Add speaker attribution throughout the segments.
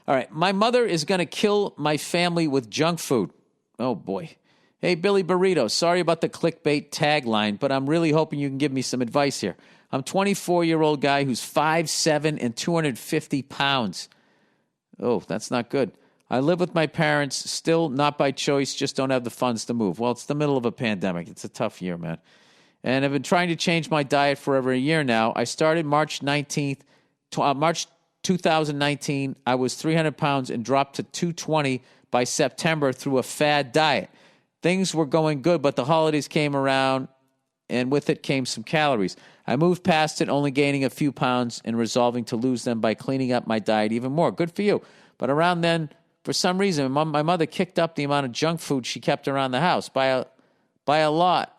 Speaker 1: All right. My mother is going to kill my family with junk food. Oh, boy. Hey, Billy Burrito, sorry about the clickbait tagline, but I'm really hoping you can give me some advice here. I'm a 24-year-old guy who's 5'7" and 250 pounds. Oh, that's not good. I live with my parents, still not by choice, just don't have the funds to move. Well, it's the middle of a pandemic. It's a tough year, man. And I've been trying to change my diet for over a year now. I started March 2019. I was 300 pounds and dropped to 220 by September through a fad diet. Things were going good, but the holidays came around, and with it came some calories. I moved past it, only gaining a few pounds and resolving to lose them by cleaning up my diet even more. Good for you. But around then, for some reason, my mother kicked up the amount of junk food she kept around the house by a lot.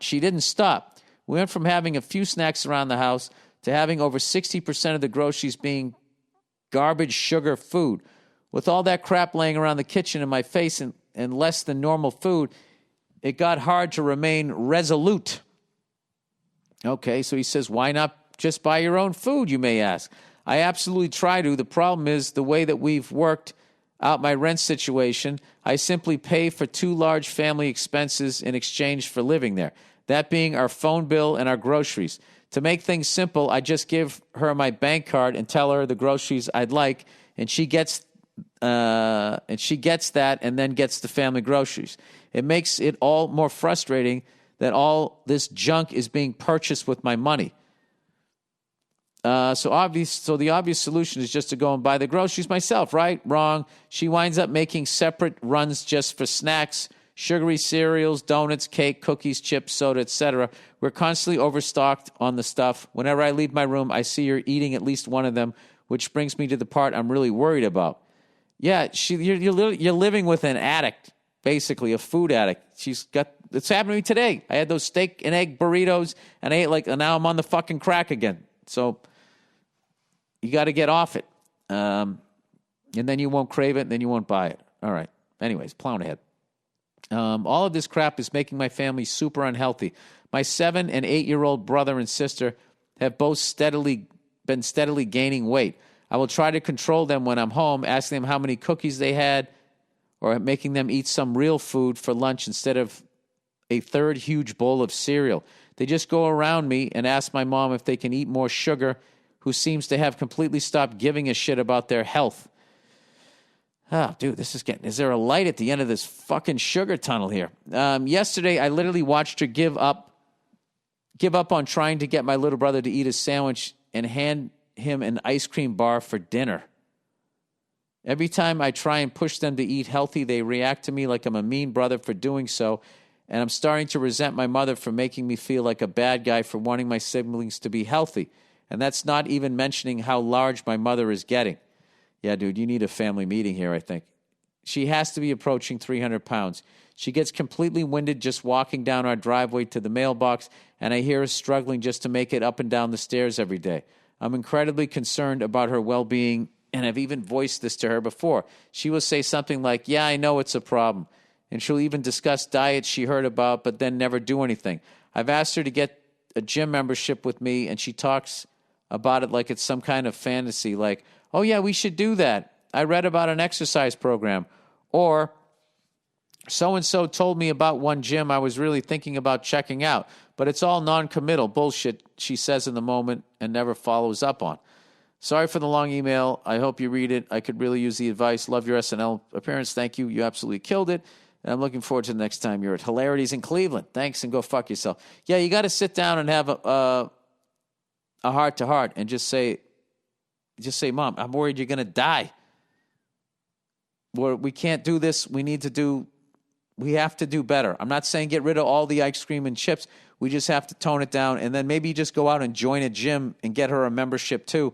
Speaker 1: She didn't stop. We went from having a few snacks around the house to having over 60% of the groceries being garbage sugar food. With all that crap laying around the kitchen in my face and less than normal food, it got hard to remain resolute. Okay, so he says, why not just buy your own food, you may ask. I absolutely try to. The problem is the way that we've worked out my rent situation, I simply pay for 2 large family expenses in exchange for living there, that being our phone bill and our groceries. To make things simple, I just give her my bank card and tell her the groceries I'd like, and she gets that and then gets the family groceries. It makes it all more frustrating that all this junk is being purchased with my money. So the obvious solution is just to go and buy the groceries myself, right? Wrong. She winds up making separate runs just for snacks, sugary cereals, donuts, cake, cookies, chips, soda, etc. We're constantly overstocked on the stuff. Whenever I leave my room, I see her eating at least one of them, which brings me to the part I'm really worried about. Yeah, you're living with an addict, basically a food addict. It's happened to me today. I had those steak and egg burritos, and I ate and now I'm on the fucking crack again. So you got to get off it. And then you won't crave it, and then you won't buy it. All right. Anyways, plowing ahead. All of this crap is making my family super unhealthy. My 7 and 8-year-old brother and sister have both been steadily gaining weight. I will try to control them when I'm home, asking them how many cookies they had, or making them eat some real food for lunch instead of a third huge bowl of cereal. They just go around me and ask my mom if they can eat more sugar, who seems to have completely stopped giving a shit about their health. Oh, dude, is there a light at the end of this fucking sugar tunnel here? Yesterday, I literally watched her give up on trying to get my little brother to eat a sandwich and hand him an ice cream bar for dinner. Every time I try and push them to eat healthy, they react to me like I'm a mean brother for doing so, and I'm starting to resent my mother for making me feel like a bad guy for wanting my siblings to be healthy. And that's not even mentioning how large my mother is getting. Yeah, dude, you need a family meeting here, I think. She has to be approaching 300 pounds. She gets completely winded just walking down our driveway to the mailbox, and I hear her struggling just to make it up and down the stairs every day. I'm incredibly concerned about her well-being, and I've even voiced this to her before. She will say something like, yeah, I know it's a problem. And she'll even discuss diets she heard about, but then never do anything. I've asked her to get a gym membership with me, and she talks about it like it's some kind of fantasy, like, oh, yeah, we should do that. I read about an exercise program. Or, so-and-so told me about one gym I was really thinking about checking out, but it's all non-committal bullshit she says in the moment and never follows up on. Sorry for the long email. I hope you read it. I could really use the advice. Love your SNL appearance. Thank you. You absolutely killed it. And I'm looking forward to the next time you're at Hilarities in Cleveland. Thanks, and go fuck yourself. Yeah, you got to sit down and have a heart-to-heart and just say, Mom, I'm worried you're going to die. We can't do this. We have to do better. I'm not saying get rid of all the ice cream and chips. We just have to tone it down, and then maybe just go out and join a gym and get her a membership too,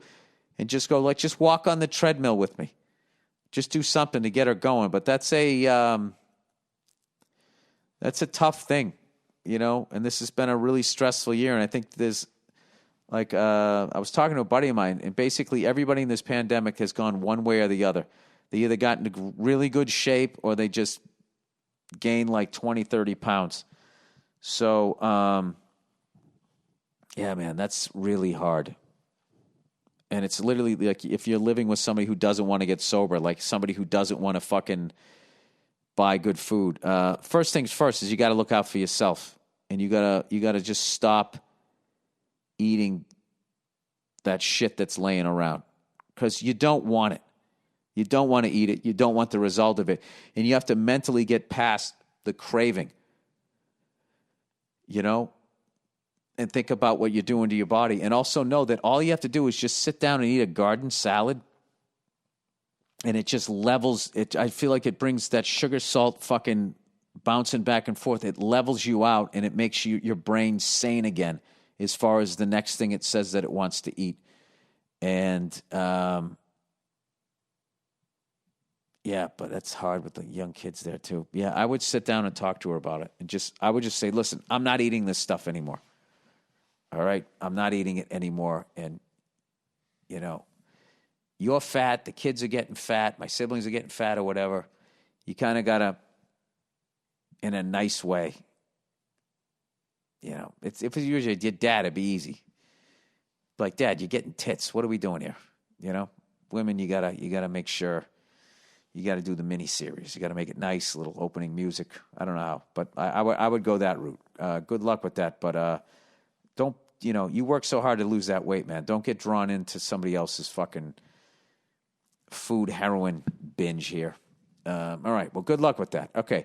Speaker 1: and just go, just walk on the treadmill with me. Just do something to get her going. But that's a tough thing, and this has been a really stressful year, and I think there's, I was talking to a buddy of mine, and basically everybody in this pandemic has gone one way or the other. They either got into really good shape or they just gained 20, 30 pounds. So, yeah, man, that's really hard. And it's literally like if you're living with somebody who doesn't want to get sober, like somebody who doesn't want to fucking buy good food. First things first is you got to look out for yourself, and you gotta just stop eating that shit that's laying around because you don't want it. You don't want to eat it. You don't want the result of it, and you have to mentally get past the craving. And think about what you're doing to your body. And also know that all you have to do is just sit down and eat a garden salad. And it just levels it. I feel like it brings that sugar salt fucking bouncing back and forth. It levels you out and it makes your brain sane again as far as the next thing it says that it wants to eat. And, yeah, but that's hard with the young kids there too. Yeah, I would sit down and talk to her about it. And I would just say, listen, I'm not eating this stuff anymore. All right? I'm not eating it anymore. And, you're fat. The kids are getting fat. My siblings are getting fat or whatever. You kind of got to, in a nice way, if it was usually your dad, it'd be easy. Like, Dad, you're getting tits. What are we doing here? Women, you gotta make sure. You got to do the mini series. You got to make it nice, little opening music. I don't know how, but I would go that route. Good luck with that. But don't, you work so hard to lose that weight, man. Don't get drawn into somebody else's fucking food heroin binge here. All right. Well, good luck with that. Okay.